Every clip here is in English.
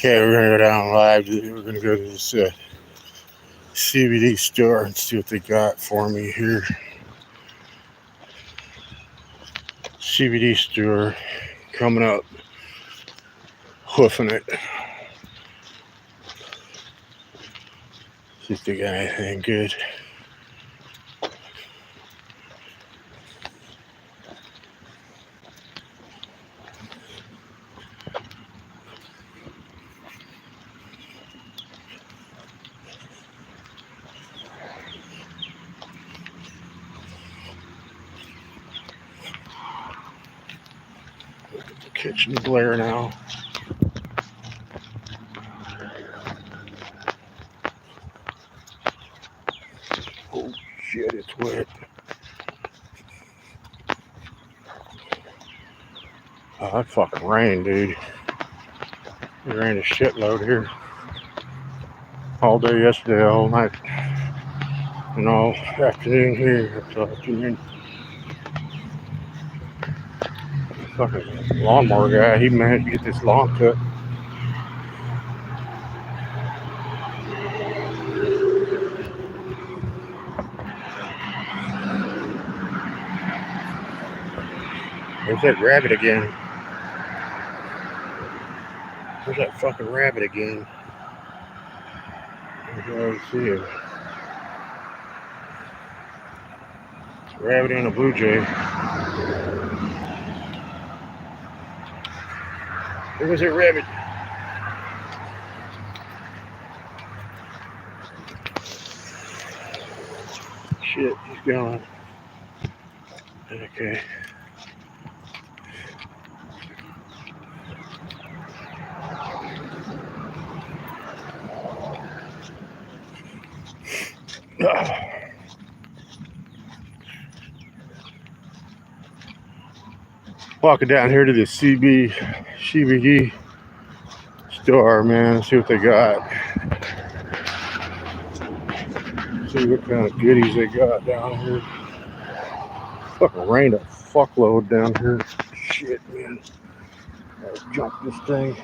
Okay, we're gonna go down live. We're gonna go to this CBD store and see what they got for me here. CBD store coming up, hoofing it. See if they got anything good. The kitchen glare now. Oh shit, it's wet. Oh, that fucking rain, dude. It rained a shitload here. All day yesterday, all night, and all afternoon here. Afternoon. Fucking lawnmower guy, he managed to get this lawn cut. There's that rabbit again. There's that fucking rabbit again. I can see it. Rabbit and a blue jay. There was that rabbit. Shit, he's gone. Okay. Walking down here to the CBD store, man. See what they got. See what kind of goodies they got down here. Fucking rained a fuckload down here. Shit, man. Gotta jump this thing.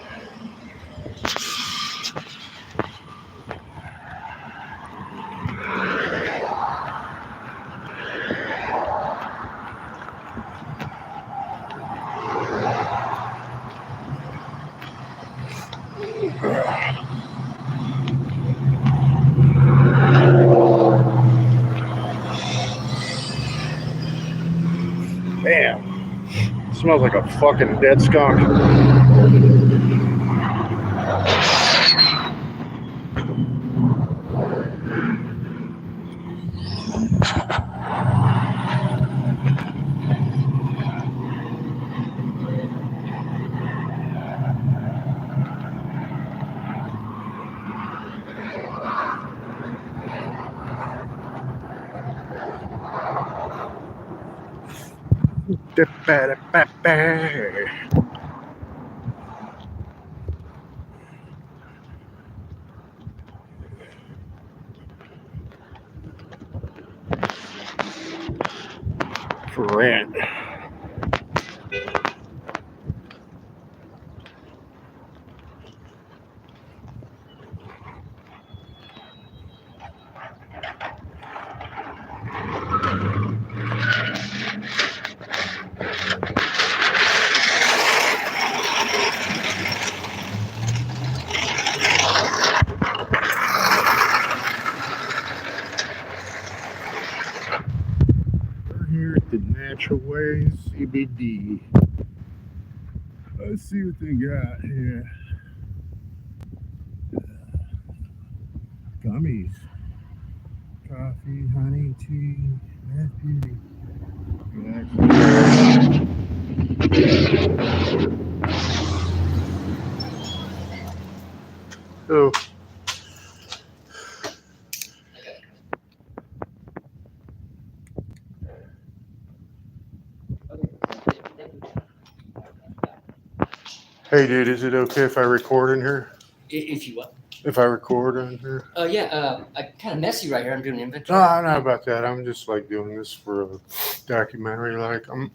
Damn. Smells like a fucking dead skunk. For rent. Here at the Natural Ways CBD. Let's see what they got here. Gummies. Coffee, honey, tea, math beauty. So, hey dude, is it okay if I record in here? If you what? If I record in here? I kind of messy right here. I'm doing inventory. No, I know about that. I'm just like doing this for a documentary. Like I'm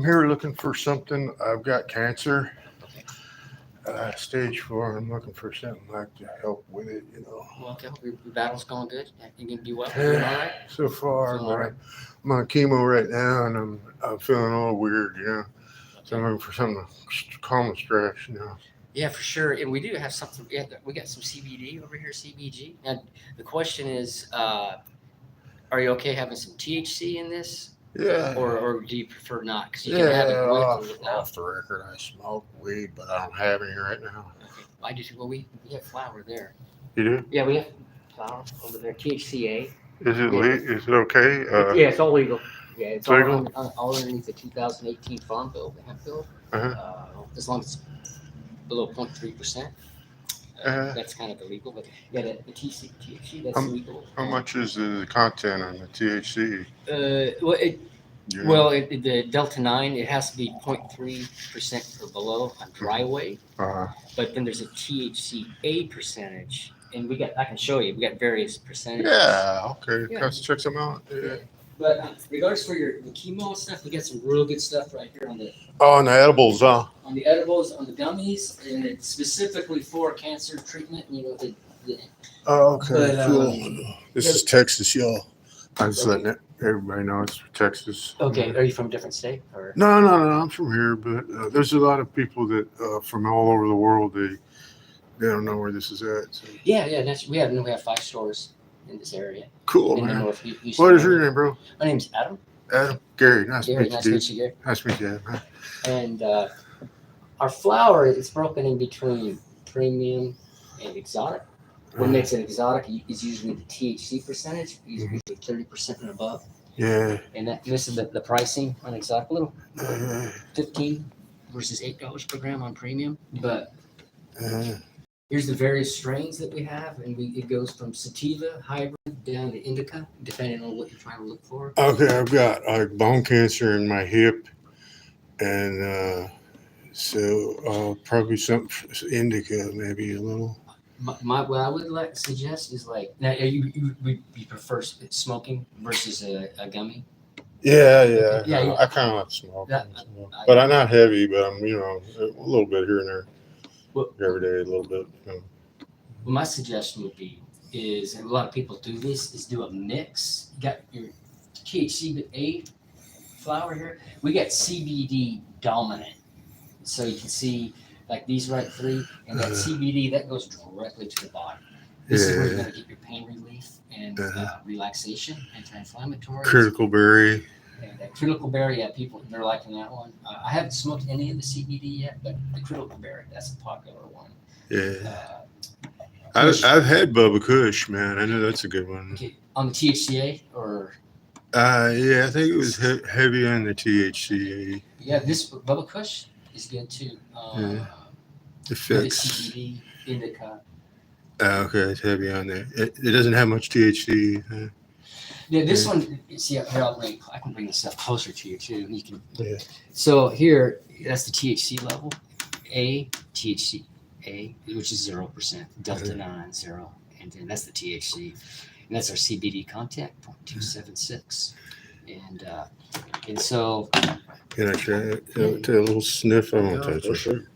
here looking for something. I've got cancer. Stage 4. I'm looking for something like to help with it, Well, okay. Your battle's going good. You gonna do well? You doing all right? So far, Feeling all right? I'm on chemo right now, and I'm feeling a little weird, So I'm Okay. looking for something to calm the stress, Yeah, for sure. And we do have something. Yeah, we got some CBD over here, CBG. And the question is, are you okay having some THC in this, Yeah. or do you prefer not? Because you can have it with or without. off the record, I smoke weed, but I don't have any right now. Okay. I do too. Well, we have flour there. You do? Yeah, we have flour over there. THCA. Is it Yeah. Is it okay? Yeah, it's all legal. Yeah, it's all, legal? all underneath the 2018 Farm Bill, the hemp bill. As long as it's below 0.3%. That's kind of illegal, but yeah, the THC that's legal. How much is the content on the THC? The Delta 9, it has to be 0.3% or below on dry weight. But then there's a THCA percentage, and I can show you. We got various percentages. Yeah, okay. Yeah. Let's check some out. Yeah. But regards for the chemo stuff, we got some real good stuff right here on the and the edibles, on the edibles, on the gummies, and it's specifically for cancer treatment. Okay, But, cool. This is Texas, y'all. I'm just letting everybody know it's Texas. Okay, are you from a different state or? No, I'm from here, but there's a lot of people that from all over the world. They don't know where this is at. So. Yeah. We have 5 stores in this area. Cool, in man. the northeast. What is your name, bro? My name's Adam. Adam. Gary. Nice to meet Nice you, to dude. meet you, Gary. Nice to meet you, man. And our flour is broken in between premium and exotic. What makes it exotic is usually the THC percentage, usually 30% and above. Yeah. And this is the pricing on exotic, a little $15 versus $8 per gram on premium. But here's the various strains that we have, and it goes from sativa, hybrid, down to indica, depending on what you're trying to look for. Okay, I've got bone cancer in my hip, and so probably some indica, maybe a little. What I would suggest is now you prefer smoking versus a gummy? Yeah. Yeah. I kind of like smoke, but I'm not heavy. But I'm a little bit here and there. Every day, a little bit. Well, my suggestion would be and a lot of people do this, is do a mix. You got your THCA flower here. We got CBD dominant, so you can see like these right 3, and that CBD that goes directly to the body. This is where you're going to get your pain relief and relaxation, anti-inflammatory. Critical berry. Yeah, that critical berry, people, they're liking that one. I haven't smoked any of the CBD yet, but the critical berry, that's a popular one. Yeah. I've had Bubba Kush, man. I know that's a good one. Okay. On the THCA or? Yeah, I think it was heavy on the THCA. Yeah, this Bubba Kush is good too. The fix. CBD, indica. Okay, it's heavy on there. It doesn't have much THC. Yeah, this one. See, here I can bring this stuff closer to you too. You can. Yeah. So here, that's the THC level. THC, which is 0%. Delta 9, 0, and then that's the THC, and that's our CBD content, 0.276, and so. Can I try it? Take a little sniff. I won't touch it.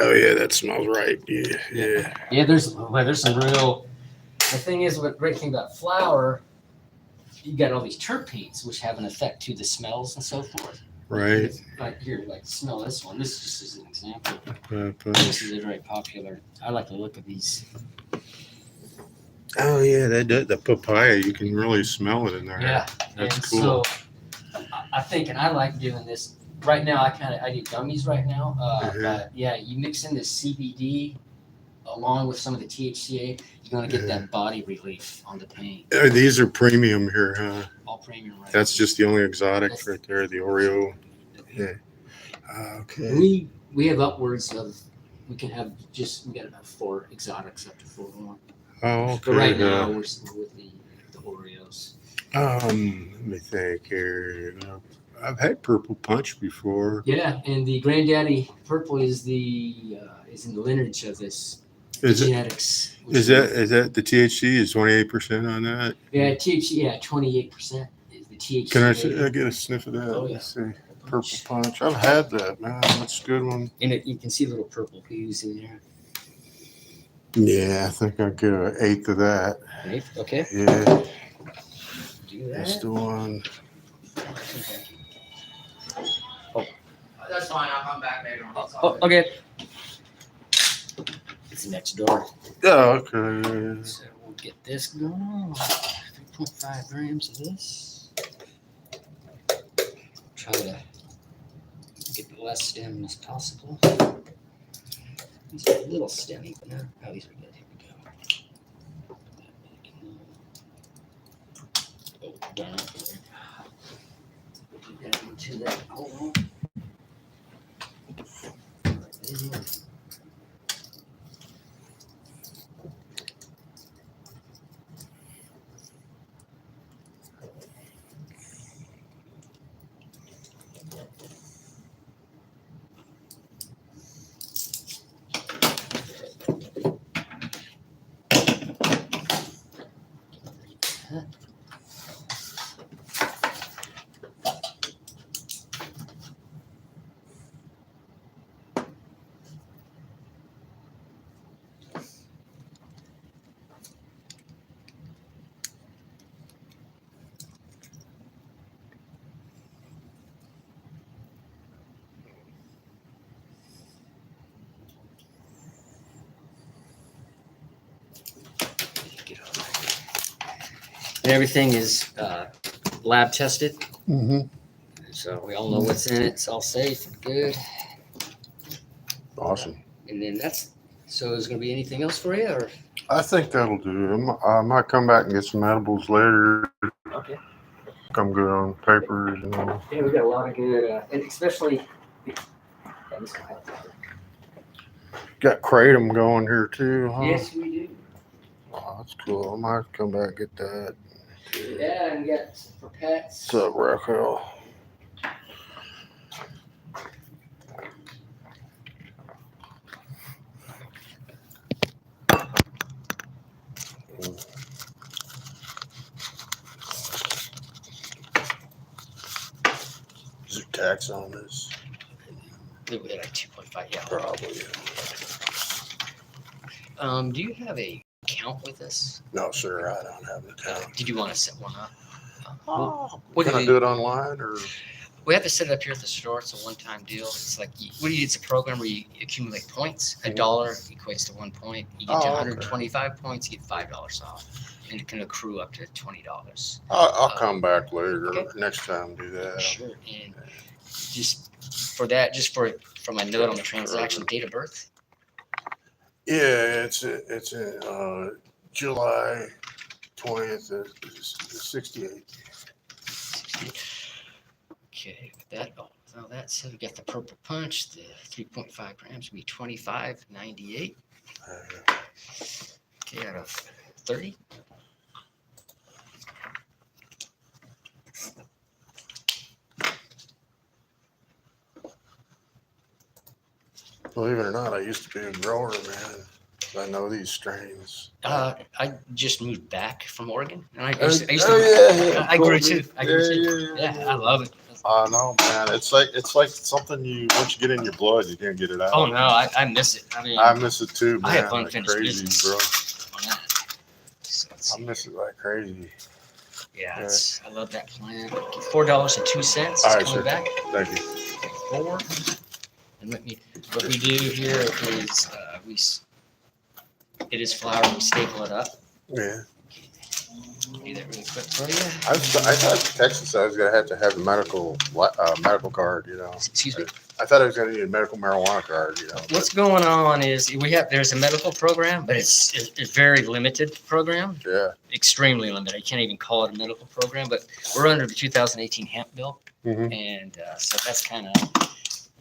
Oh yeah, that smells right. Yeah. Yeah, there's some real. The thing is, what great thing about flour, you got all these terpenes which have an effect to the smells and so forth. Right. Like here, smell this one. This just is an example. This is a very popular. I like the look of these. Oh yeah, the papaya. You can really smell it in there. Yeah, that's and cool. So I think, and I like doing this. Right now, I do gummies right now. But yeah, you mix in the CBD along with some of the THCA, you're going to get that body relief on the pain. These are premium here, huh? All premium, right? That's just the only exotics right there, the Oreo. Yeah. Okay. We have upwards of, we got about 4 exotics, up to 4 more. Oh, okay. But right now, we're still with the Oreos. Let me think here. I've had Purple Punch before. Yeah, and the Granddaddy Purple is in the lineage of this. Genetics. Is that the THC is 28% on that? Yeah, THC. Yeah, 28% is the THC. Can I get a sniff of that? Oh, yeah. Let's see. Purple punch. I've had that, man. That's a good one. And you can see little purple hues in there. Yeah, I think I'll get an eighth of that. Okay. Yeah, Do that's that. the one. That's fine. I'll come back later. Oh, okay. It's next door. Yeah, okay. So we'll get this going on. 3.5 grams of this. Try to get the less stem as possible. These are a little stemmy, but no. Oh, these are good. Here we go. Oh, darn it. Put that into that hole. And everything is lab tested, Mm-hmm. so we all know what's in it. It's all safe and good. Awesome. And then so is going to be anything else for you? Or? I think that'll do. I might come back and get some edibles later. Okay. Come good on papers and all. Yeah, we got a lot of good, and especially. Got kratom going here too, huh? Yes, we do. Oh, that's cool. I might come back and get that. Yeah, and we got for pets. What's up, Raquel? Is there tax on this? We had like 2.5. Yeah. Probably. Do you have a account with us? No, sir, I don't have an account. Did you want to set one up? Can I do it online or? We have to set it up here at the store. It's a one-time deal. It's like it's a program where you accumulate points. $1 equates to 1 point. You get to 125 points, you get $5 off, and it can accrue up to $20. I'll come back later. Okay. Next time, do that. Sure. And just for that, just for my note on the transaction, date of birth. Yeah, it's in July 20th, 68. Okay, that. Oh, so that's we got the purple punch. The 3.5 grams will be 25.98. Okay, out of 30. Believe it or not, I used to be a grower, man. I know these strains. I just moved back from Oregon, and I Oh, used to yeah. I grew too. I grew too. Yeah. Yeah, I love it. I know, man. It's like something you once you get in your blood, you can't get it out. Oh no, I miss it. I mean, I miss it too, man. I have like unfinished crazy, business bro. on that. So let's I see. miss it like crazy. Yeah, I love that plan. $4.02 is All right, coming sir. back. Thank you. 4. And what we do here is it is flour. We staple it up. Yeah. Do that really quick for you. I thought Texas I was gonna have to have a medical card. You know. Excuse me. I thought I was gonna need a medical marijuana card. You know. What's going on is there's a medical program, but it's a very limited program, Yeah. extremely limited. I can't even call it a medical program, but we're under the 2018 hemp bill, Mm-hmm. and so that's kind of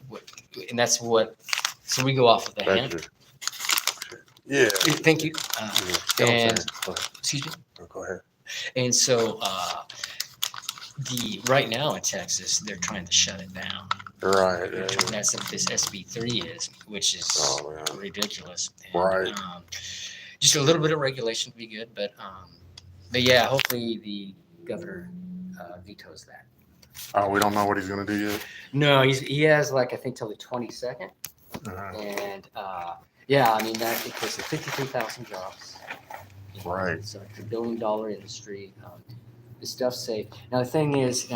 what, and that's what. So we go off of the hemp. Yeah. Thank you. And Go ahead. excuse me. Go ahead. And so right now in Texas, they're trying to shut it down. Right. And that's what this SB3 is, which is Oh, man. ridiculous. Right. Just a little bit of regulation would be good, but yeah, hopefully the governor vetoes that. Oh, we don't know what he's gonna do yet. No, he has like I think till the 22nd, and yeah, I mean that equals to 53,000 jobs. Right. So it's $1 billion industry. The stuff's safe. Now the thing is,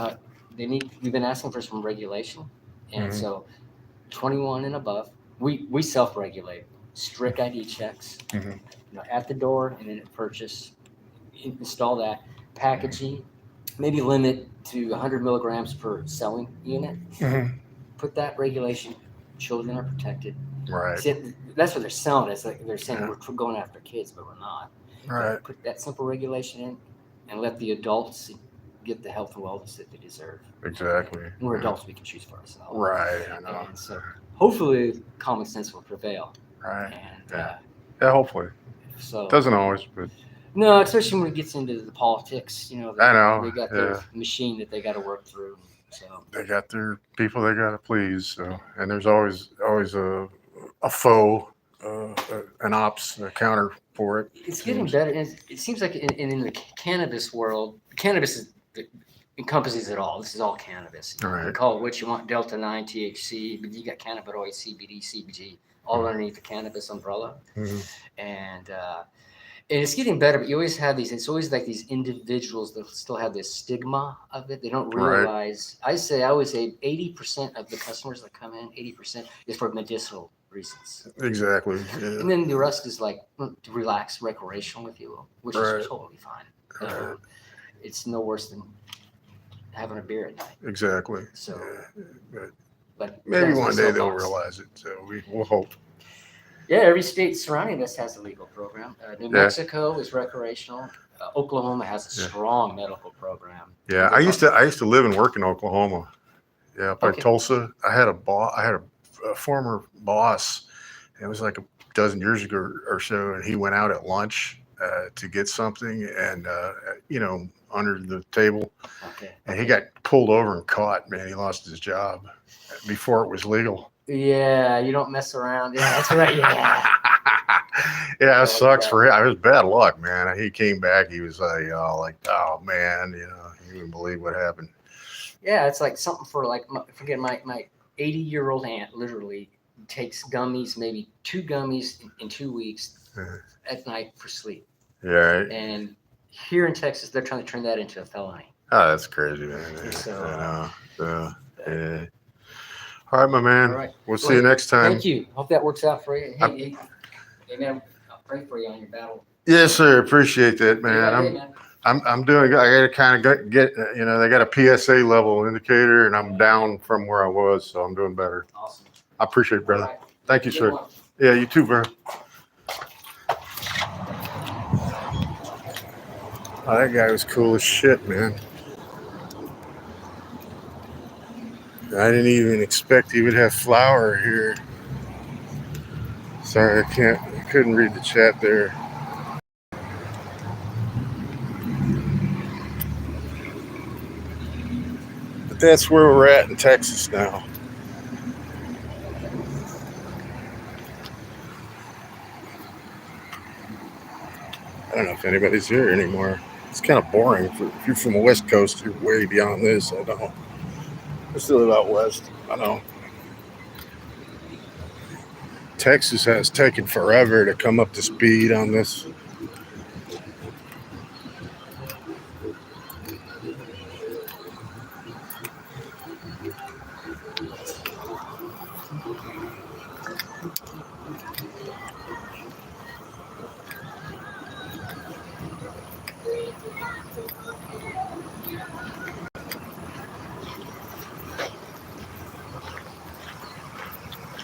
we've been asking for some regulation, and Mhm. so 21 and above, we self-regulate. Strict ID checks, Mhm. at the door and then at purchase. Install that packaging. Maybe limit to 100 milligrams per selling unit. Mhm. Put that regulation. Children are protected. Right. See, that's what they're selling. It's like they're saying Yeah. we're going after kids, but we're not. Right. Put that simple regulation in, and let the adults get the health and wellness that they deserve. Exactly. And we're Yeah. adults; we can choose for ourselves. Right. I know. And so, hopefully, common sense will prevail. Right. And Yeah. Yeah. Hopefully. so, Doesn't always, but no, especially when it gets into the politics. They, I know, they got yeah. their machine that they got to work through. So they got their people they gotta please. So, and there's always a foe, an ops, a counter for it. it's getting better. And it seems like in the cannabis world, cannabis encompasses it all. This is all cannabis. You Right. can call it what you want, Delta 9, THC, but you got cannabinoids, CBD, CBG, all underneath the cannabis umbrella. Mhm. And it's getting better, but you always have these. It's always like these individuals that still have this stigma of it. They don't Right. realize. I always say 80% of the customers that come in, 80% is for medicinal reasons, Exactly. and Yeah. then the rest is like to relax, recreational, if you will, which Right. is totally fine. Right. It's no worse than having a beer at night. Exactly. So, Yeah. But but maybe that's one the day they'll soapbox. realize it. So we'll hope. Yeah, every state surrounding us has a legal program. New Yeah. Mexico is recreational. Oklahoma has a Yeah. strong medical program. Yeah. I used to live and work in Oklahoma. Yeah, up by Okay. Tulsa. I had a former boss. It was like a dozen years ago or so, and he went out at lunch to get something, and under the table, Okay. and he got pulled over and caught. Man, he lost his job before it was legal. Yeah, you don't mess around. Yeah, that's right. Yeah. Yeah, Oh, it sucks yeah. for him. It was bad luck, man. He came back. He was oh man, you wouldn't believe what happened. Yeah, it's like something for like my 80-year-old aunt literally takes gummies, maybe 2 gummies in 2 weeks Uh, at night for sleep. Yeah. And here in Texas, they're trying to turn that into a felony. Oh, that's crazy, man. So, I know. So, yeah. All right, my man. All right. We'll see you next time. Thank you. Hope that works out for you. Hey, man, I'll pray for you on your battle. Yes, sir. Appreciate that, man. Hey, man. I'm doing good. I got to kind of get, they got a PSA level indicator, and I'm down from where I was, so I'm doing better. Awesome. I appreciate it, brother. All right. Thank you, Good sir. one. Yeah, you too, bro. Oh, that guy was cool as shit, man. I didn't even expect he would have flour here. Sorry, I couldn't read the chat there. But that's where we're at in Texas now. I don't know if anybody's here anymore. It's kind of boring. If you're from the West Coast, you're way beyond this. I don't. I still live out west. I know. Texas has taken forever to come up to speed on this.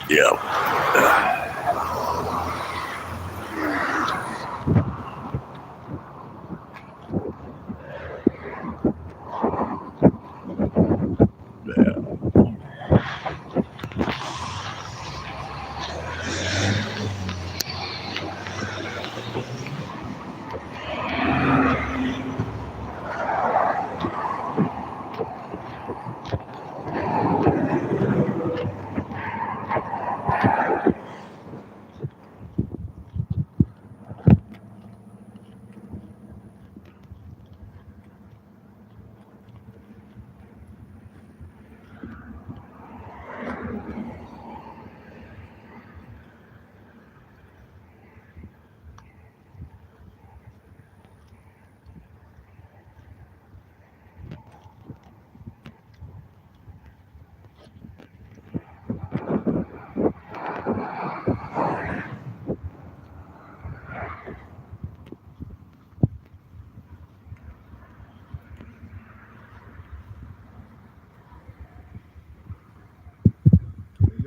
Yeah.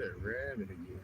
a rabbit again.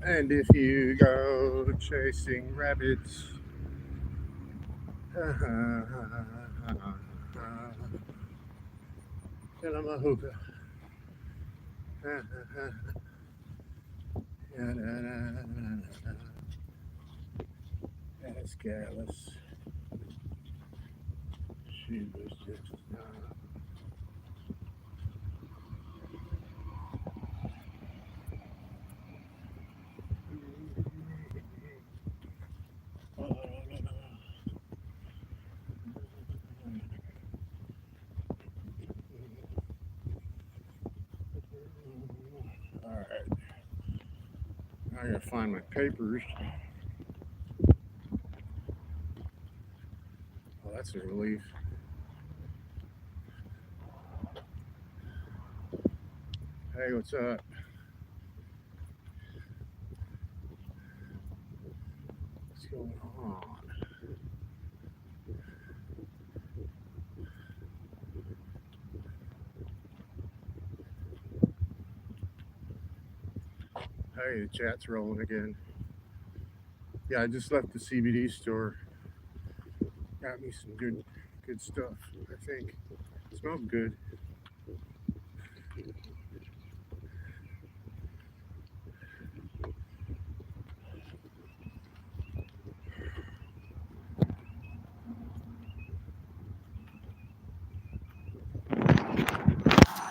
And if you go chasing rabbits, tell them a hookah. That's Gallus. She was just all right. I gotta find my papers. Oh, that's a relief. Hey, what's up? What's going on? Hey, the chat's rolling again. Yeah, I just left the CBD store. Got me some good stuff, I think. It smells good.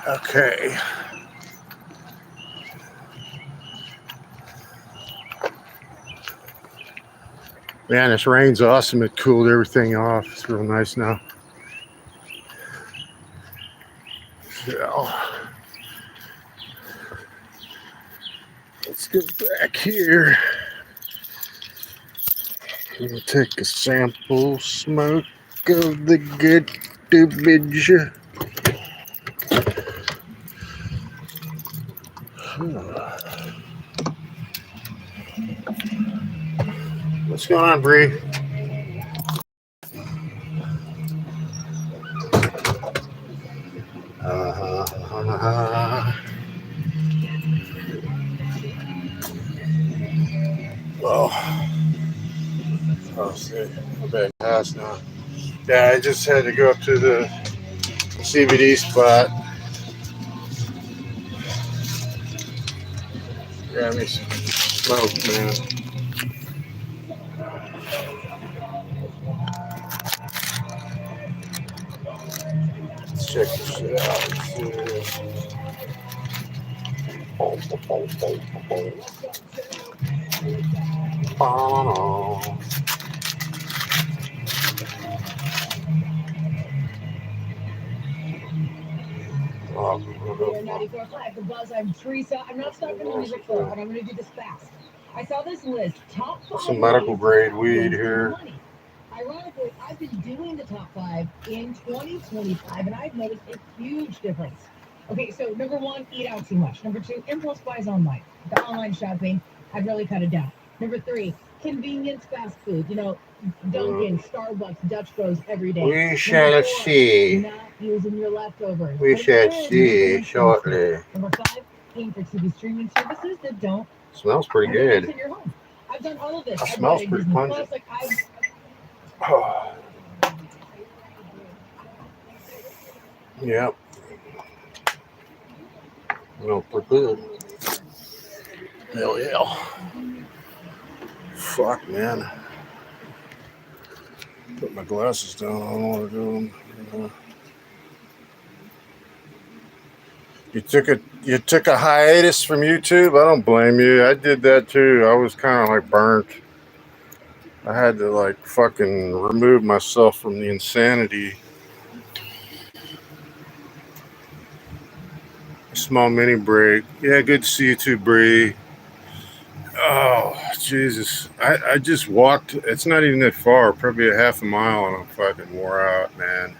Okay. Man, this rain's awesome. It cooled everything off. It's real nice now. So, let's go back here. We'll take a sample smoke of the good dubage. What's going on, Bree? Oh, shit. I'm back in the house now. Yeah, I just had to go up to the CBD spot. Grab me some smoke, man. Let's check this shit out. Here, 94.5, The Buzz. I'm Teresa. I'm not stopping the music flow, but I'm going to do this fast. I saw this list. Top 5. Some medical grade weed here. Ironically, I've been doing the top 5 in 2025, and I've noticed a huge difference. Okay, so number 1, eat out too much. Number 2, impulse buys online. The online shopping, I've really cut it down. Number 3, convenience fast food. You know, Dunkin', Starbucks, Dutch Bros every day. We shall see. Not using your leftovers. We shall see shortly. Number 5, paying for TV streaming services that don't. Smells pretty good. In your home. I've done all of this. It smells pretty pungent. Yep. Well, pretty good. Hell yeah. Fuck, man. Put my glasses down. I don't want to do them. You took a hiatus from YouTube? I don't blame you. I did that too. I was kind of like burnt. I had to like fucking remove myself from the insanity. Small mini break. Yeah, good to see you too, Bree. Oh, Jesus. I just walked. It's not even that far, probably a half a mile, and I'm fucking wore out, man.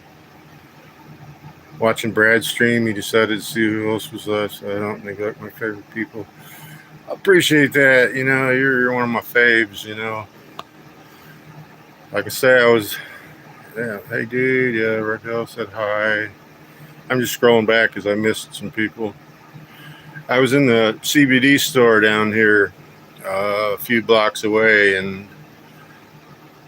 Watching Brad stream, he decided to see who else was left, so I don't neglect my favorite people. I appreciate that. You know, you're one of my faves, you know. Like I say, yeah, hey, dude. Yeah, Raquel said hi. I'm just scrolling back because I missed some people. I was in the CBD store down here a few blocks away, and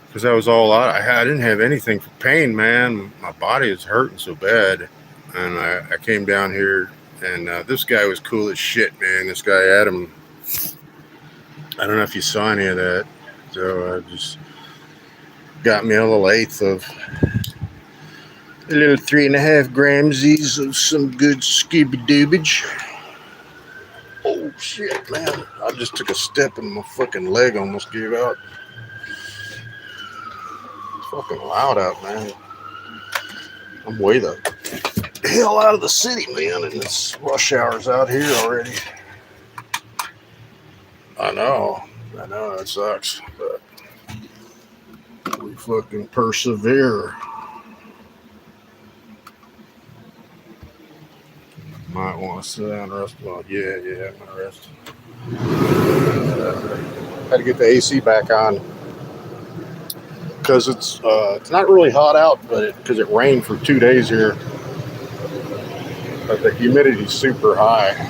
because I was all out, I didn't have anything for pain, man. My body is hurting so bad, and I came down here, and this guy was cool as shit, man. This guy Adam. I don't know if you saw any of that, so I just got me a little eighth of a little 3.5 gramsies of some good Scooby Doobage. Oh shit, man! I just took a step and my fucking leg almost gave out. It's fucking loud out, man. I'm way the hell out of the city, man, and it's rush hours out here already. I know, it sucks, but we fucking persevere. Might want to sit down and rest. Well, yeah, I'm gonna rest. Had to get the AC back on because it's not really hot out, but because it rained for 2 days here, but the humidity's super high.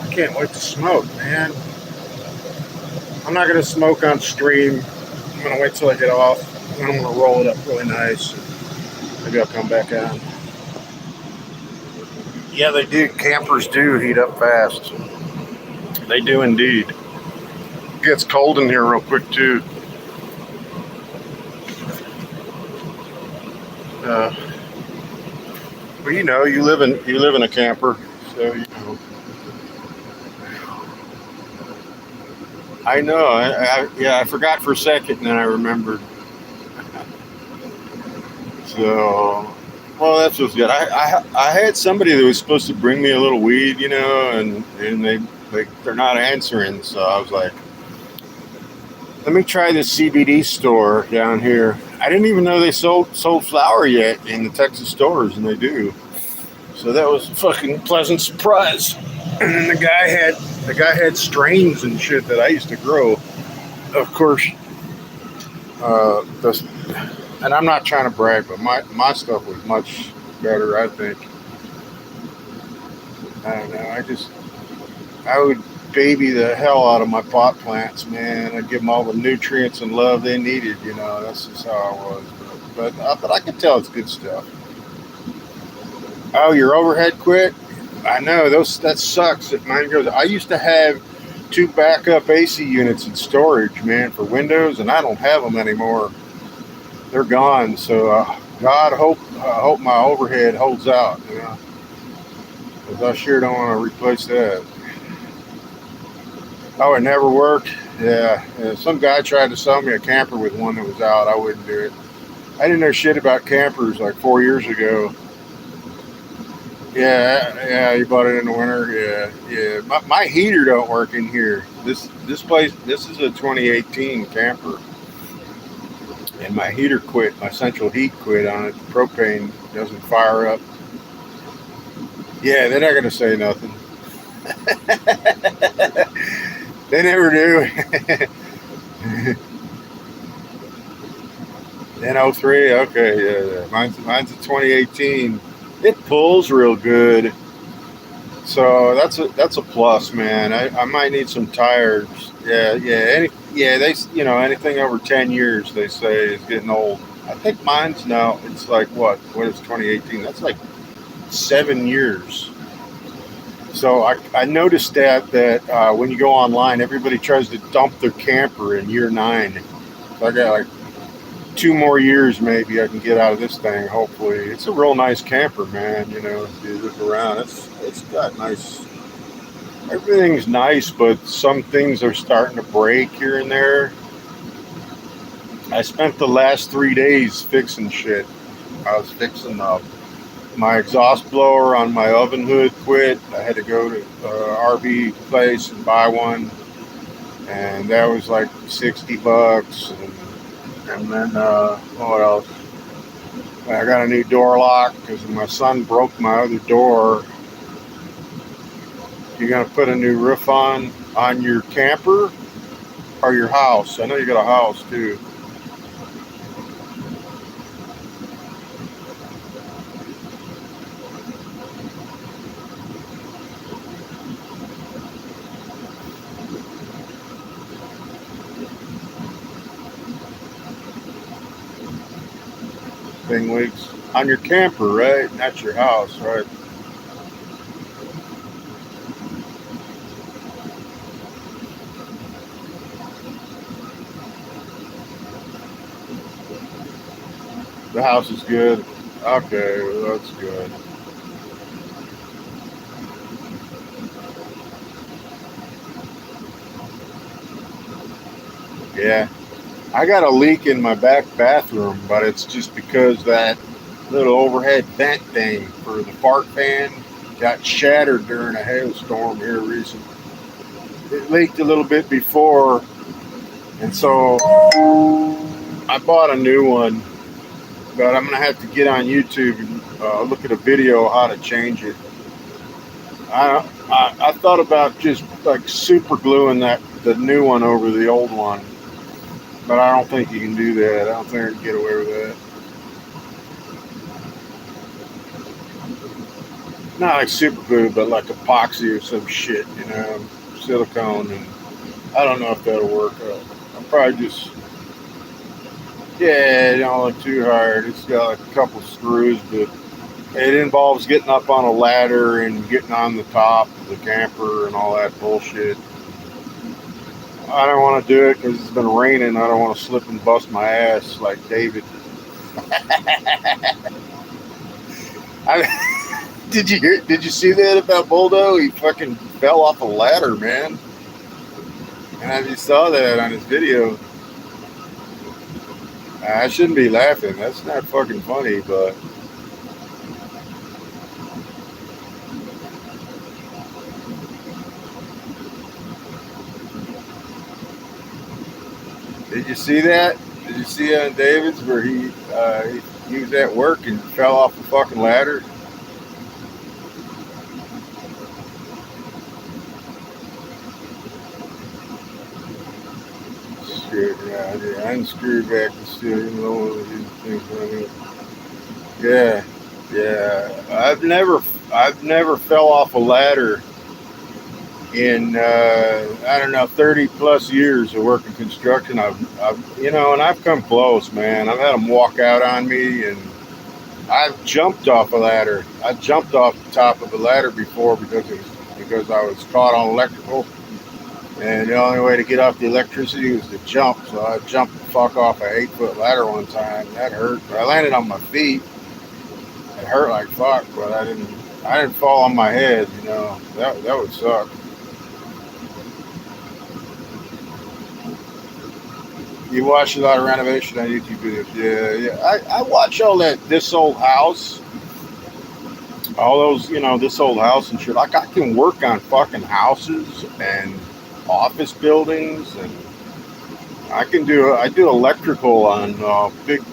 I can't wait to smoke, man. I'm not gonna smoke on stream. I'm gonna wait till I get off. And I'm gonna roll it up really nice. Maybe I'll come back on. Yeah, they do. Campers do heat up fast. They do indeed. It gets cold in here real quick too. Well, you know, you live in a camper, so you know. I know. I forgot for a second, and then I remembered. So, well, that's what's good. I had somebody that was supposed to bring me a little weed, you know, and they're not answering. So I was like, let me try this CBD store down here. I didn't even know they sold flower yet in the Texas stores, and they do. So that was a fucking pleasant surprise. And then the guy had strains and shit that I used to grow. Of course, and I'm not trying to brag, but my stuff was much better, I think. I don't know. I would baby the hell out of my pot plants, man. I'd give them all the nutrients and love they needed. You know, that's just how I was. But I can tell it's good stuff. Oh, your overhead quit? I know that sucks. If mine goes, I used to have 2 backup AC units in storage, man, for Windows, and I don't have them anymore. They're gone. So God, hope my overhead holds out. You know, because I sure don't want to replace that. Oh, it never worked. Yeah, some guy tried to sell me a camper with one that was out. I wouldn't do it. I didn't know shit about campers like 4 years ago. Yeah, you bought it in the winter. Yeah. My heater don't work in here. This place. This is a 2018 camper, and my heater quit. My central heat quit on it. The propane doesn't fire up. Yeah, they're not gonna say nothing. They never do. N03. Okay, yeah. Mine's a 2018. It pulls real good, so that's a plus, man. I might need some tires. They anything over 10 years they say is getting old. I think mine's now. It's like what is 2018? That's like 7 years. So I noticed that when you go online, everybody tries to dump their camper in year 9. So I got like 2 more years maybe I can get out of this thing, hopefully. It's a real nice camper, man. You know, if you look around, it's got nice Everything's nice, but some things are starting to break here and there. I spent the last 3 days fixing shit. I was fixing my exhaust blower on my oven hood quit. I had to go to RV place and buy one, and that was like $60. And then what else? I got a new door lock because my son broke my other door. You gonna put a new roof on your camper or your house? I know you got a house too. Thingwigs on your camper, right? Not your house, right? The house is good. Okay, well, that's good. Yeah, I got a leak in my back bathroom, but it's just because that little overhead vent thing for the fart fan got shattered during a hailstorm here recently. It leaked a little bit before, and so I bought a new one, but I'm gonna have to get on YouTube and look at a video how to change it. I thought about just like super gluing the new one over the old one, but I don't think you can do that. I don't think I can get away with that. Not like super glue, but like epoxy or some shit, silicone, and I don't know if that'll work. I'll probably just, yeah, don't look too hard. It's got like a couple screws, but it involves getting up on a ladder and getting on the top of the camper and all that bullshit. I don't want to do it because it's been raining. I don't want to slip and bust my ass like David. Did you see that about Boldo? He fucking fell off a ladder, man. And I just saw that on his video. I shouldn't be laughing. That's not fucking funny, but did you see that? Did you see on David's where he was at work and fell off the fucking ladder? Yeah, I unscrewed back the steering wheel and things. Yeah. I've never fell off a ladder in I don't know 30 plus years of working construction. And I've come close, man. I've had them walk out on me, and I've jumped off a ladder. I jumped off the top of a ladder before because I was caught on electrical. And the only way to get off the electricity was to jump. So I jumped the fuck off an 8-foot ladder one time. That hurt. But I landed on my feet. It hurt like fuck, but I didn't fall on my head, That would suck. You watch a lot of renovation on YouTube videos. Yeah. I watch all that This Old House. All those, This Old House and shit. Like I can work on fucking houses and office buildings, and I do electrical on big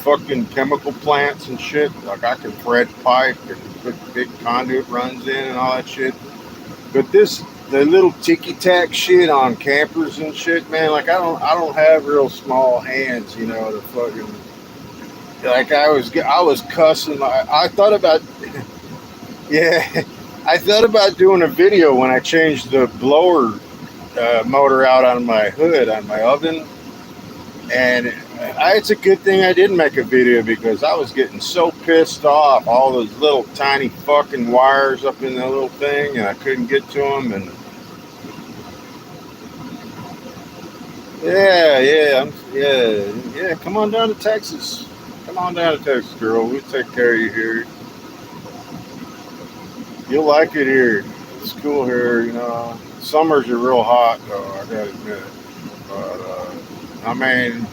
fucking chemical plants and shit. Like I can thread pipe and put big conduit runs in and all that shit. But the little ticky tack shit on campers and shit, man, like I don't have real small hands, to fucking, like I was cussing. I thought about yeah, I thought about doing a video when I changed the blower motor out on my hood on my oven, and it's a good thing I didn't make a video because I was getting so pissed off, all those little tiny fucking wires up in that little thing, and I couldn't get to them. And come on down to Texas, girl. We'll take care of you here. You'll like it here. It's cool here, you know. Summers are real hot, though, I gotta admit. But, I mean,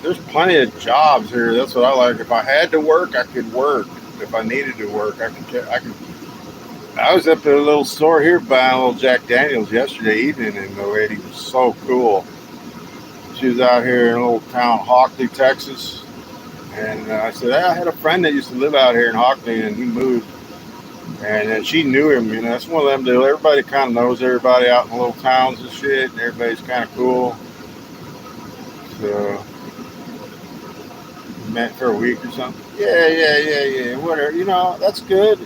there's plenty of jobs here. That's what I like. If I had to work, I could work. If I needed to work, I could. I was up at a little store here buying a little Jack Daniels yesterday evening, and the lady was so cool. She was out here in a little town, Hockley, Texas. And I said, hey, I had a friend that used to live out here in Hockley, and he moved. And then she knew him, you know. That's one of them deals. Everybody kind of knows everybody out in the little towns and shit, and everybody's kind of cool. So, met for a week or something. Yeah. Whatever. You know, that's good.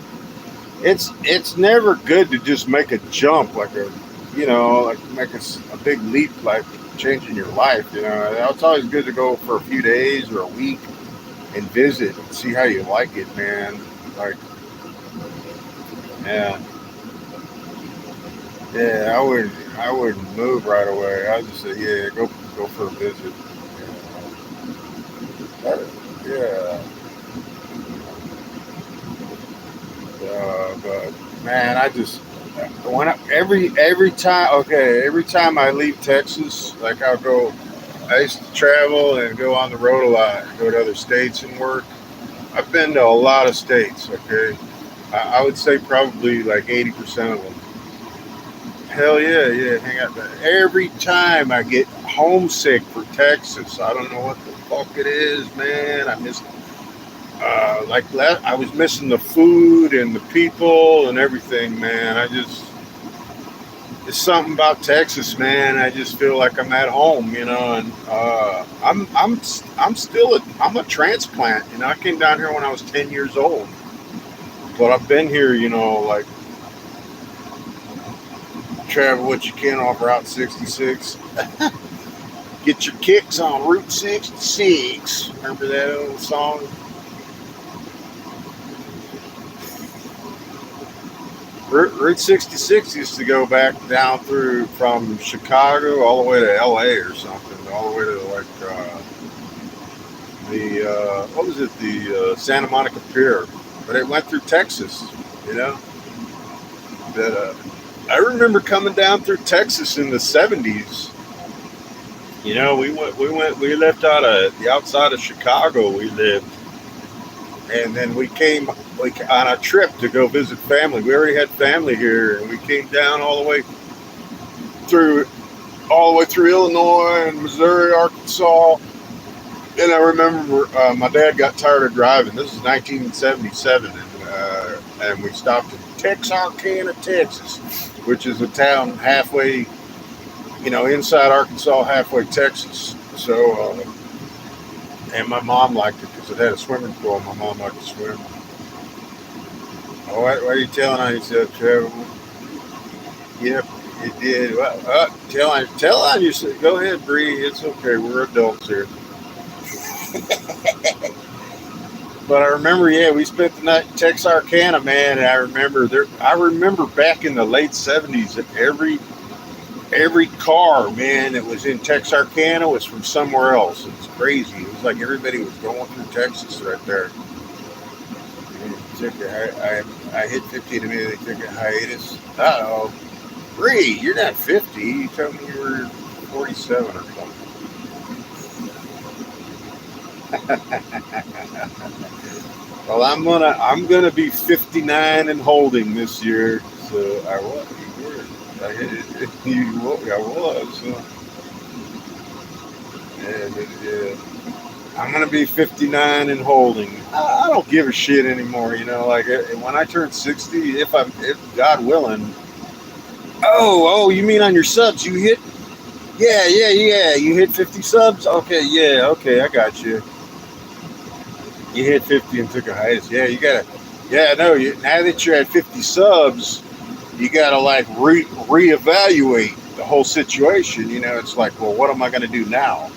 It's never good to just make a jump, like make a big leap, like changing your life. You know, it's always good to go for a few days or a week and visit and see how you like it, man. Like, yeah, I wouldn't move right away. I'd just say, yeah, go for a visit. Yeah. But man, every time I leave Texas, like I used to travel and go on the road a lot, go to other states and work. I've been to a lot of states, okay? I would say probably like 80% of them. Hell yeah, hang out there. Every time I get homesick for Texas, I don't know what the fuck it is, man. I miss I was missing the food and the people and everything, man. It's something about Texas, man. I just feel like I'm at home, you know. And I'm a transplant, you know. I came down here when I was 10 years old, but I've been here, you know, like travel what you can off Route 66. Get your kicks on Route 66. Remember that old song? Route 66 used to go back down through from Chicago all the way to LA or something, all the way to like the Santa Monica Pier, but it went through Texas, you know. But I remember coming down through Texas in the 70s. You know, we left out of the outside of Chicago. We lived. And then we came on a trip to go visit family. We already had family here, and we came down all the way through Illinois and Missouri, Arkansas. And I remember my dad got tired of driving. This is 1977, and we stopped in Texarkana, Texas, which is a town halfway, you know, inside Arkansas, halfway Texas. So, and my mom liked it because it had a swimming pool. My mom liked to swim. Oh, what are you telling on yourself, Trevor? Yep, you did. Tell on yourself. Go ahead, Bree. It's okay. We're adults here. But I remember, we spent the night in Texarkana, man. And I remember back in the late 70s that every car, man, that was in Texarkana was from somewhere else. It was crazy. It was like everybody was going through Texas right there. I hit 50 and immediately took a hiatus. Uh-oh. Bree, you're not 50. You told me you were 47 or something. Well, I'm gonna be 59 and holding this year. So I was. And I'm gonna be 59 and holding. I don't give a shit anymore, you know. Like when I turn 60, if God willing. Oh, you mean on your subs? You hit? Yeah. You hit 50 subs? Okay, I got you. You hit 50 and took a hiatus. Yeah, you gotta. Yeah, no. Now that you're at 50 subs, you gotta like reevaluate the whole situation. You know, it's like, well, what am I gonna do now?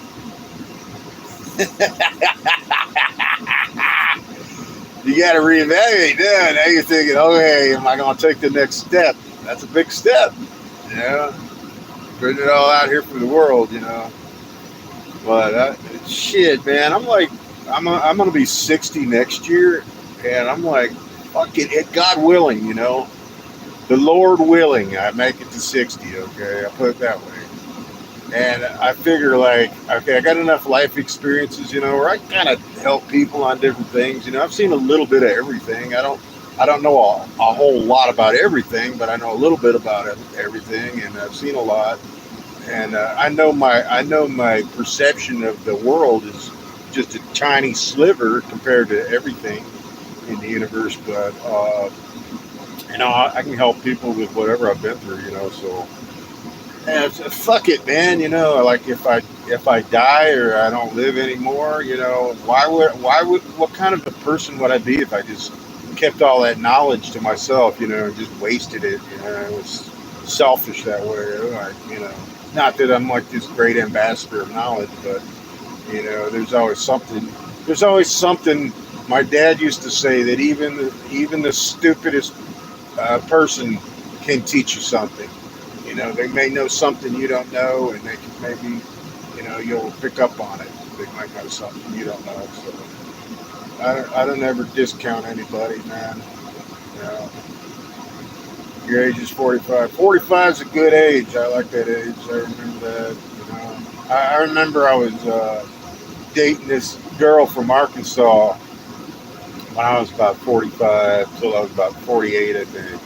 You got to reevaluate that. Now you're thinking, okay, am I going to take the next step? That's a big step, you know. Putting it all out here for the world, you know. But shit, man, I'm going to be 60 next year, and I'm like, fuck it, God willing, you know. the Lord willing, I make it to 60. Okay, I put it that way. And I figure, like, okay, I got enough life experiences, where I kind of help people on different things. I've seen a little bit of everything. I don't know a whole lot about everything, but I know a little bit about everything, and I've seen a lot. And I know my perception of the world is just a tiny sliver compared to everything in the universe. But I can help people with whatever I've been through. So. And fuck it, man. Like if I die or I don't live anymore, what kind of a person would I be if I just kept all that knowledge to myself, and just wasted it? It was selfish that way. Not that I'm like this great ambassador of knowledge, but there's always something. There's always something. My dad used to say that even the stupidest person can teach you something. They may know something you don't know, and they can maybe, you'll pick up on it. They might know something you don't know. So I don't ever discount anybody, man. Your age is 45. 45 is a good age. I like that age. I remember that. I remember I was dating this girl from Arkansas when I was about 45 till I was about 48, I think.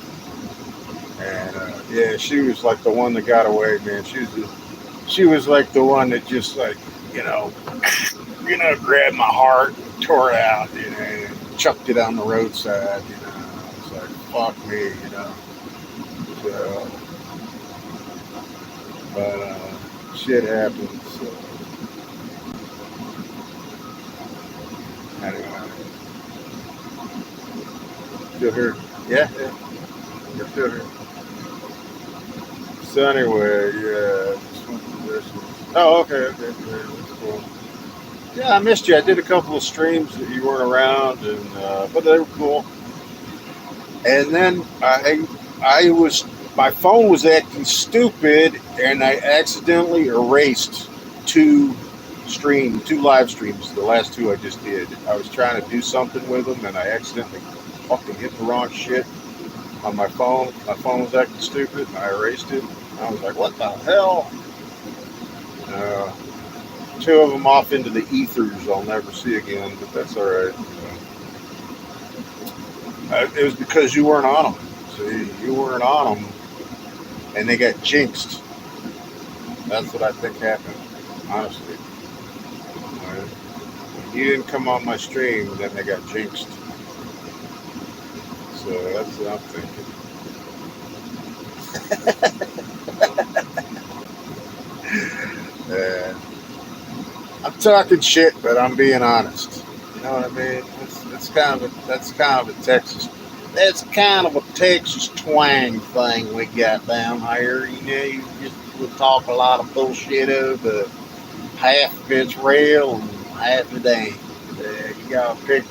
And yeah, she was like the one that got away, man. She was like the one that just like, grabbed my heart, and tore it out, and chucked it on the roadside, It's like, fuck me, So, but shit happens. So. Anyway, still here? Yeah. You're still here. So anyway, yeah. Oh, okay. That's cool. Yeah, I missed you. I did a couple of streams that you weren't around, but they were cool. And then my phone was acting stupid, and I accidentally erased two live streams. The last two I just did. I was trying to do something with them, and I accidentally fucking hit the wrong shit on my phone. My phone was acting stupid, and I erased it. And I was like, what the hell? Two of them off into the ethers I'll never see again, but that's all right. It was because you weren't on them. See, you weren't on them, and they got jinxed. That's what I think happened, honestly. You didn't come on my stream, then they got jinxed. So that's what I'm thinking. I'm talking shit, but I'm being honest. You know what I mean? That's kind of a Texas. That's kind of a Texas twang thing we got down here. You just would talk a lot of bullshit over, but half of it's real and half of it ain't. You gotta pick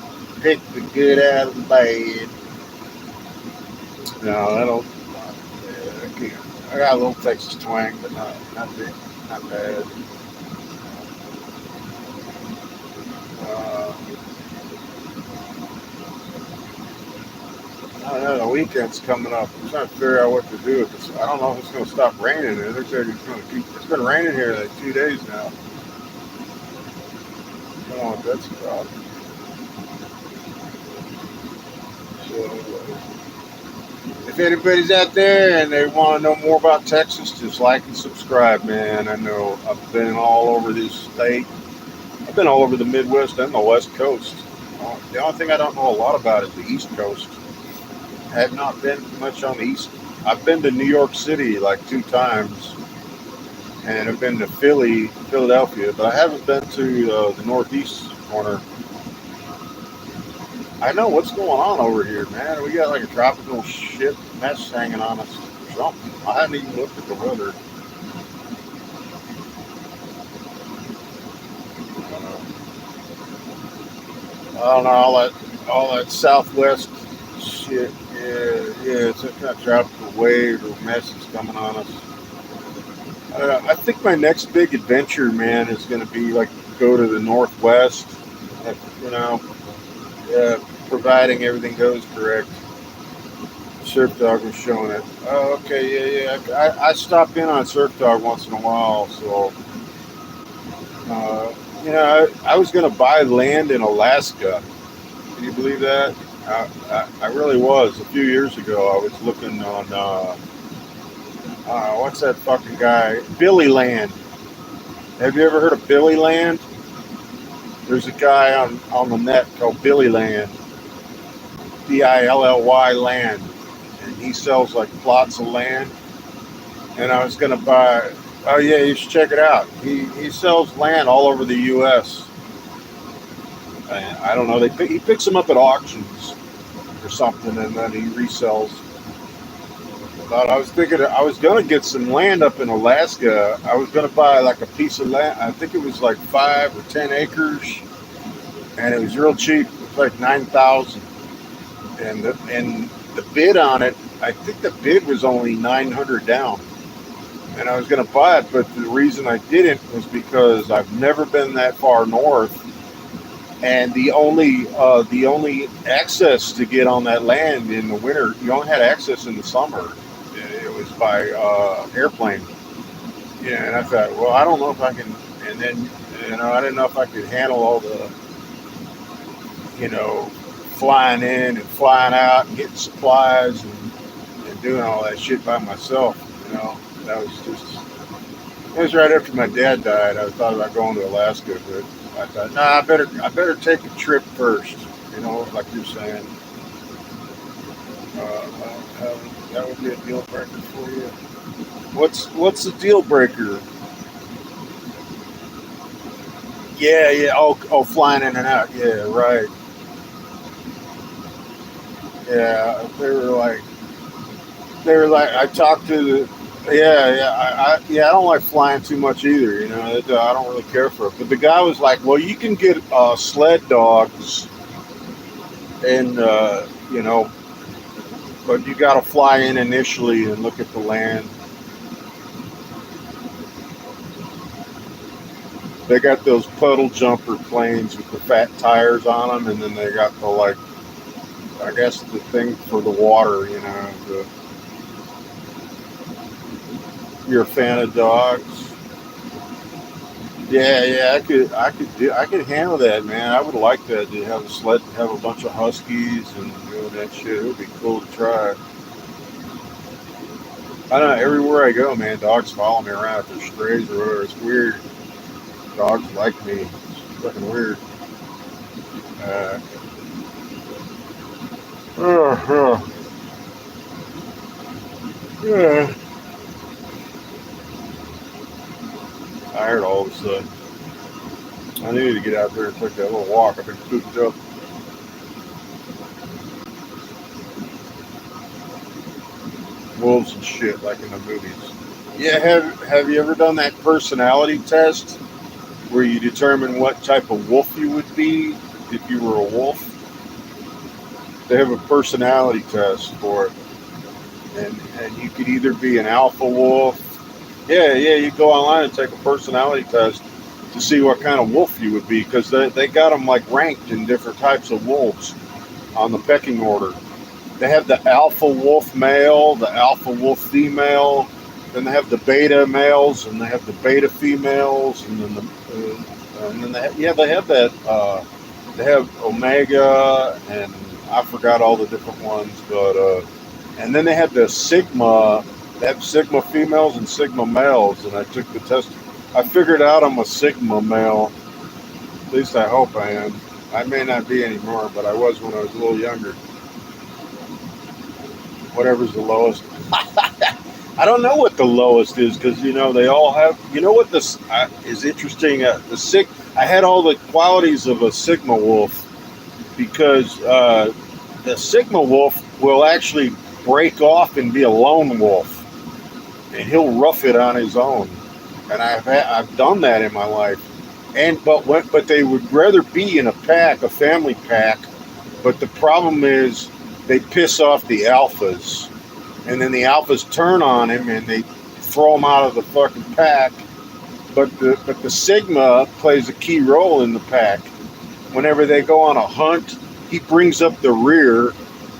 the good out of the bad. No, I don't. I got a little Texas twang, but not big, not bad. I don't know, the weekend's coming up. I'm trying to figure out what to do with this. I don't know if it's going to stop raining. It looks like it's going to keep. It's been raining here like 2 days now. I don't know if that's a problem. So, if anybody's out there and they want to know more about Texas, just like and subscribe, man. I know I've been all over this state. I've been all over the Midwest and the West Coast. The only thing I don't know a lot about is the East Coast. I have not been much on the East. I've been to New York City like 2 times, and I've been to Philadelphia, but I haven't been to the Northeast corner. I know what's going on over here, man. We got like a tropical shit mess hanging on us or something. I haven't even looked at the weather. I don't know, all that Southwest shit. Yeah, it's a kind of tropical wave or mess that's coming on us. I think my next big adventure, man, is going to be like go to the Northwest. Providing everything goes correct. Surf Dog was showing it. Oh, okay, yeah. I stop in on Surf Dog once in a while, so I was gonna buy land in Alaska. Can you believe that? I really was. A few years ago, I was looking on what's that fucking guy? Billy Land. Have you ever heard of Billy Land? There's a guy on the net called Billy Land, Billy Land, and he sells like plots of land. And I was gonna buy. Oh yeah, you should check it out. He sells land all over the U.S. And I don't know. He picks them up at auctions or something, and then he resells. But I was thinking I was gonna get some land up in Alaska. I was gonna buy like a piece of land. I think it was like 5 or 10 acres, and it was real cheap. It was like $9,000, and the bid on it. I think the bid was only $900 down. And I was going to buy it, but the reason I didn't was because I've never been that far north, and the only access to get on that land in the winter, you only had access in the summer. It was by airplane. Yeah, and I thought, well, I don't know if I can. And then I didn't know if I could handle all the flying in and flying out and getting supplies and doing all that shit by myself. That was it was right after my dad died. I thought about going to Alaska, but I thought, I better take a trip first. Like you're saying. That would be a deal breaker for you. What's the deal breaker? Yeah. Oh, flying in and out. Yeah, right. Yeah, they were like. I talked to the. I don't like flying too much either. I don't really care for it. But the guy was like, "Well, you can get sled dogs, and but you got to fly in initially and look at the land." They got those puddle jumper planes with the fat tires on them, and then they got the I guess the thing for the water. You're a fan of dogs? Yeah. I could handle that, man. I would like that to have have a bunch of huskies and doing that shit. It would be cool to try. I don't know. Everywhere I go, man, dogs follow me around if they're strays or whatever. It's weird. Dogs like me. It's fucking weird. Yeah. Tired all of a sudden. I needed to get out there and take that little walk. I've been cooped up. Wolves and shit like in the movies. Yeah, have you ever done that personality test where you determine what type of wolf you would be if you were a wolf? They have a personality test for it. And you could either be an alpha wolf. Yeah, you go online and take a personality test to see what kind of wolf you would be, because they got them ranked in different types of wolves on the pecking order. They have the alpha wolf male, the alpha wolf female, then they have the beta males, and they have the beta females, and then they have that they have omega, and I forgot all the different ones, but and then they have the sigma. They have sigma females and sigma males, and I took the test. I figured out I'm a sigma male. At least I hope I am. I may not be anymore, but I was when I was a little younger. Whatever's the lowest. I don't know what the lowest is, because they all have. What this is interesting. I had all the qualities of a sigma wolf, because the sigma wolf will actually break off and be a lone wolf. And he'll rough it on his own, and I've done that in my life. But they would rather be in a pack, a family pack. But the problem is they piss off the alphas, and then the alphas turn on him and they throw him out of the fucking pack. But the sigma plays a key role in the pack. Whenever they go on a hunt, he brings up the rear,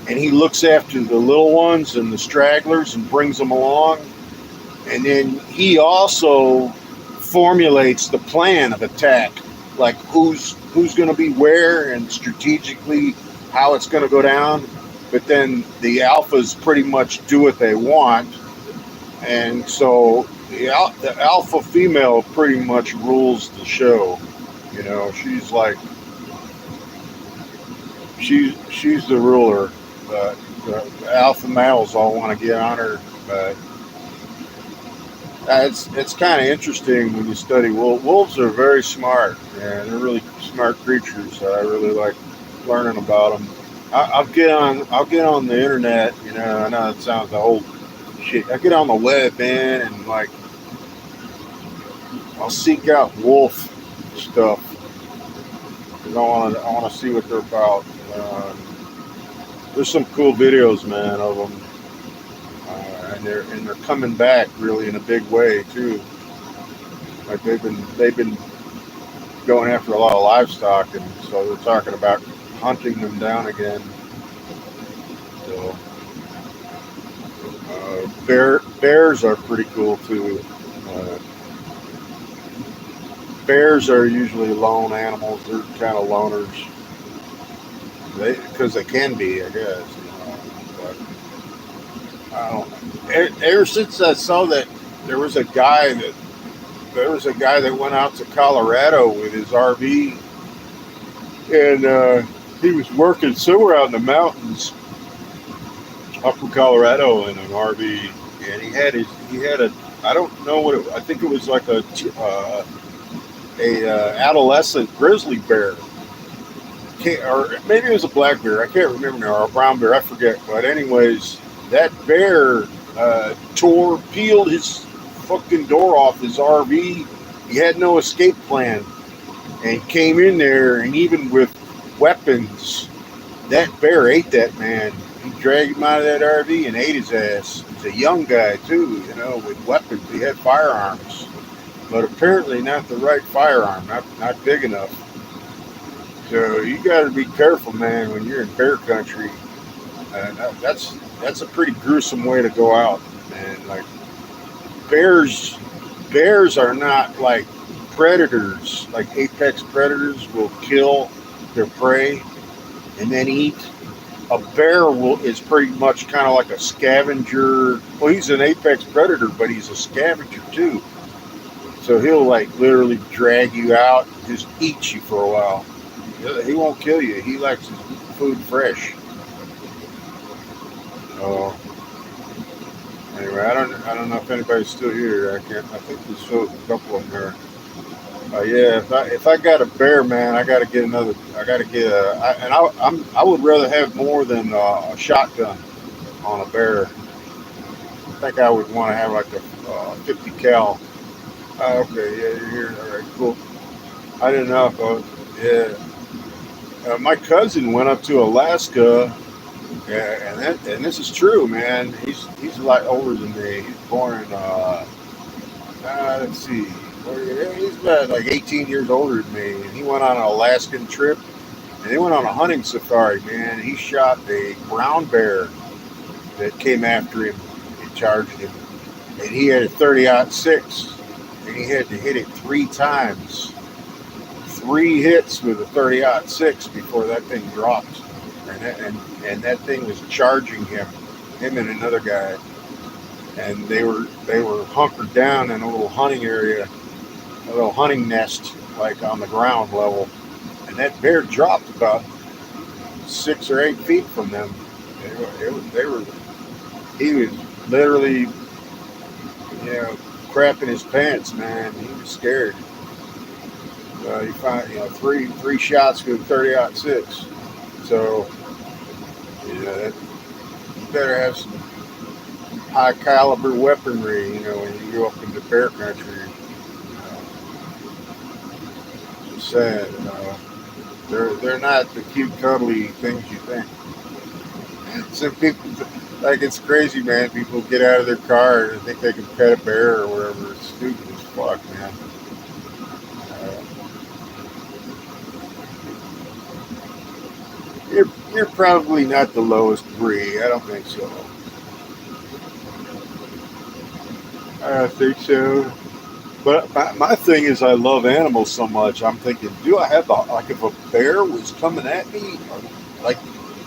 and he looks after the little ones and the stragglers and brings them along. And then he also formulates the plan of attack, like who's going to be where and strategically how it's going to go down. But then the alphas pretty much do what they want, and so the alpha female pretty much rules the show. You know, she's like she's the ruler. But the alpha males all want to get on her, but it's kind of interesting when you study wolves. Wolves are very smart, and they're really smart creatures. I really like learning about them. I'll get on the internet. You know, I know it sounds like old shit. I get on the web, man, and like I'll seek out wolf stuff because I want to see what they're about. There's some cool videos, man, of them. And they're coming back really in a big way too. Like they've been going after a lot of livestock, and so they're talking about hunting them down again. So bears are pretty cool too. Bears are usually lone animals. They're kind of loners. Because they can be, I guess. You know, but I don't know. Ever since I saw that there was a guy that went out to Colorado with his RV, and he was working somewhere out in the mountains up in Colorado in an RV, and he had a I don't know what I think it was like a adolescent grizzly bear. Or maybe it was a black bear. I can't remember now, or a brown bear. I forget. But anyways, that bear peeled his fucking door off his RV. He had no escape plan, and came in there, and even with weapons, that bear ate that man. He dragged him out of that RV and ate his ass. He's a young guy too, you know, with weapons. He had firearms, but apparently not the right firearm, not big enough. So you got to be careful, man, when you're in bear country. That's a pretty gruesome way to go out, man. Like bears are not like predators. Like apex predators will kill their prey and then eat. A bear is pretty much kind of like a scavenger. Well, he's an apex predator, but he's a scavenger too. So he'll like literally drag you out, and just eat you for a while. He won't kill you. He likes his food fresh. Anyway, I don't know if anybody's still here. I think this shows a couple of them there. Yeah, if I got a bear, man, I got to get another. I would rather have more than a shotgun on a bear. I think I would want to have like a 50 cal. Okay, yeah, you're here. All right, cool. I didn't know if yeah. My cousin went up to Alaska, and this is true, man. He's a lot older than me. He's born in let's see, he's about like 18 years older than me. And he went on an Alaskan trip, and they went on a hunting safari, man. And he shot a brown bear that came after him and charged him, and he had a 30-06, and he had to hit it 3 times. 3 hits with a 30-06 before that thing dropped, and that thing was charging him and another guy, and they were hunkered down in a little hunting area, a little hunting nest, like on the ground level, and that bear dropped about 6 or 8 feet from them. He was literally, crapping his pants, man. He was scared. You find, three shots with 30-06. So, you better have some high caliber weaponry, when you go up into bear country. Just saying, they're not the cute, cuddly things you think. Some people, like, it's crazy, man. People get out of their car and think they can pet a bear or whatever. It's stupid as fuck, man. You're probably not the lowest breed. I don't think so. I don't think so. But my thing is, I love animals so much. I'm thinking, do I have the like if a bear was coming at me, or like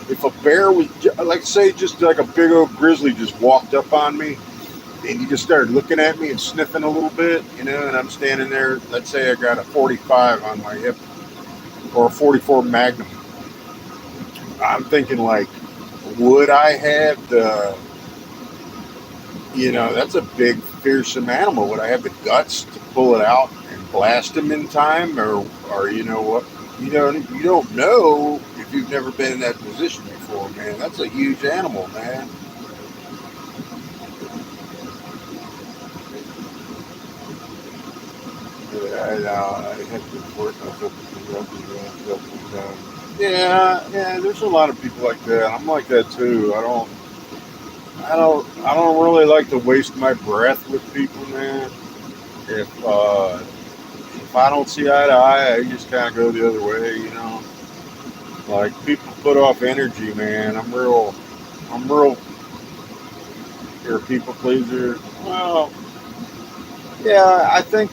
if a bear was like say just like a big old grizzly just walked up on me, and he just started looking at me and sniffing a little bit, you know, and I'm standing there. Let's say I got a 45 on my hip or a 44 Magnum. I'm thinking like, would I have the, you know, that's a big, fearsome animal. Would I have the guts to pull it out and blast him in time, or you know what? You don't know if you've never been in that position before, man. That's a huge animal, man. I have to work yeah. There's a lot of people like that. I'm like that too. I don't really like to waste my breath with people, man. If I don't see eye to eye, I just kind of go the other way, you know. Like people put off energy, man. I'm real. You're a people pleaser. Well, yeah, I think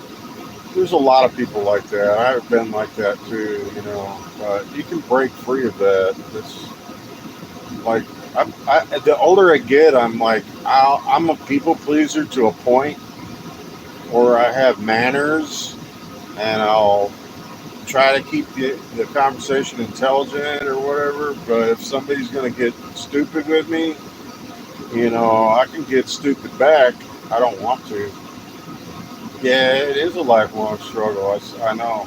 there's a lot of people like that. I've been like that too, you know. But you can break free of that. It's like the older I get, I'm like I'm a people pleaser to a point where I have manners, and I'll try to keep the conversation intelligent or whatever. But if somebody's gonna get stupid with me, you know, I can get stupid back. I don't want to. Yeah, it is a lifelong struggle. I know.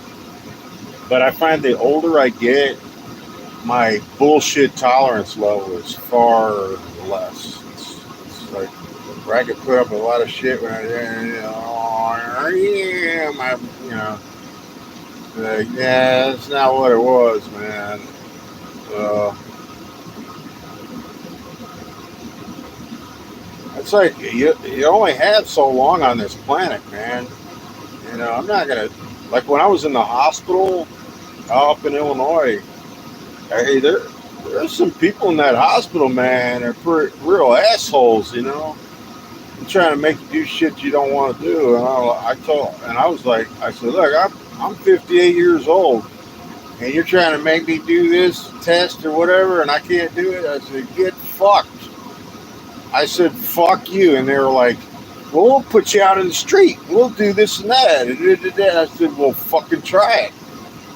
But I find the older I get, my bullshit tolerance level is far less. It's like where I could put up a lot of shit when like, yeah, that's not what it was, man. It's like you only have so long on this planet, man. You know, I'm not gonna like when I was in the hospital up in Illinois. Hey, there's some people in that hospital, man. They're real assholes, you know. They're trying to make you do shit you don't want to do. And I said, look, I'm 58 years old, and you're trying to make me do this test or whatever, and I can't do it. I said, get fucked. I said, fuck you. And they were like, well, we'll put you out in the street. We'll do this and that. I said, well, fucking try it.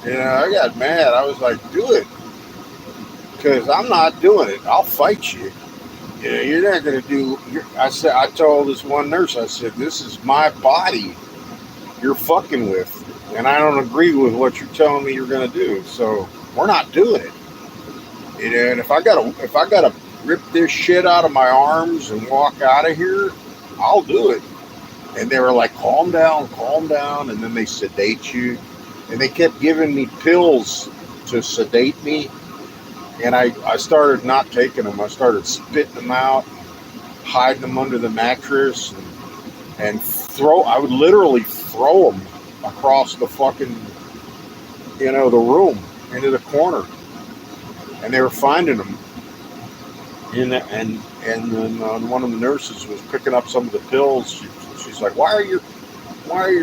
You know, I got mad. I was like, do it. Because I'm not doing it. I'll fight you. You know, you're not going to do... I told this one nurse, I said, this is my body you're fucking with. And I don't agree with what you're telling me you're going to do. So we're not doing it. You know, and if I gotta rip this shit out of my arms and walk out of here, I'll do it. And they were like, calm down. And then they sedate you. And they kept giving me pills to sedate me. And I started not taking them. I started spitting them out, hiding them under the mattress, and I would literally throw them across the fucking, you know, the room into the corner. And they were finding them. And then one of the nurses was picking up some of the pills. She's like, why are your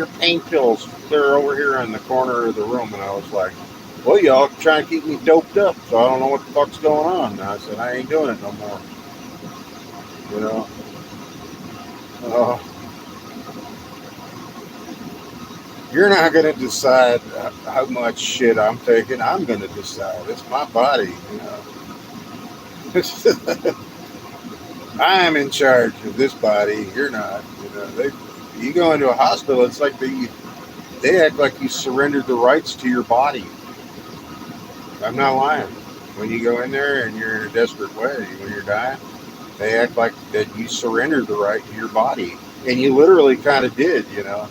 pain pills? They're over here in the corner of the room. And I was like, well, y'all trying to keep me doped up, so I don't know what the fuck's going on. And I said, I ain't doing it no more. You know? You're not going to decide how much shit I'm taking. I'm going to decide. It's my body, you know? I am in charge of this body. You're not. You know, you go into a hospital, it's like they act like you surrendered the rights to your body. I'm not lying. When you go in there and you're in a desperate way, when you're dying, they act like that you surrendered the right to your body. And you literally kind of did, you know.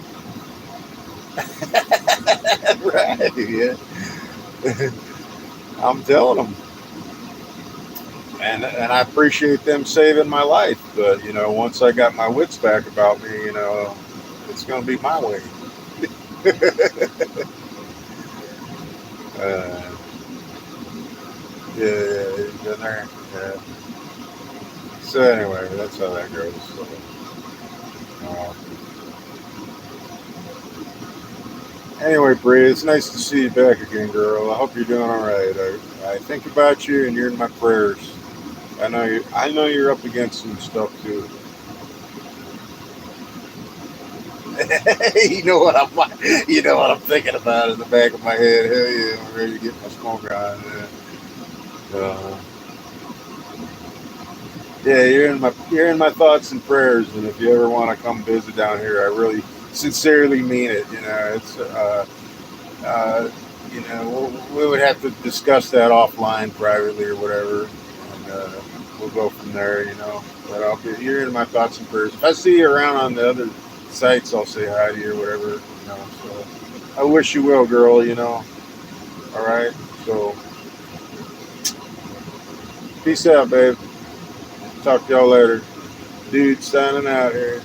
Right, yeah. I'm telling them. And I appreciate them saving my life. But, you know, once I got my wits back about me, you know, it's going to be my way. Yeah, he's been there. Yeah. So anyway, that's how that goes. So, uh, anyway, Bree, it's nice to see you back again, girl. I hope you're doing all right. I think about you, and you're in my prayers. I know you're up against some stuff too. You know what I'm thinking about in the back of my head. Hell yeah, I'm ready to get my smoke on. Uh, yeah, you're in my thoughts and prayers. And if you ever want to come visit down here, I really sincerely mean it. You know, it's you know we would have to discuss that offline, privately or whatever, and we'll go from there. You know, but you're in my thoughts and prayers. If I see you around on the other sites, I'll say hi to you or whatever. You know, so I wish you well, girl. You know, all right. So peace out, babe. Talk to y'all later. Dude, signing out here.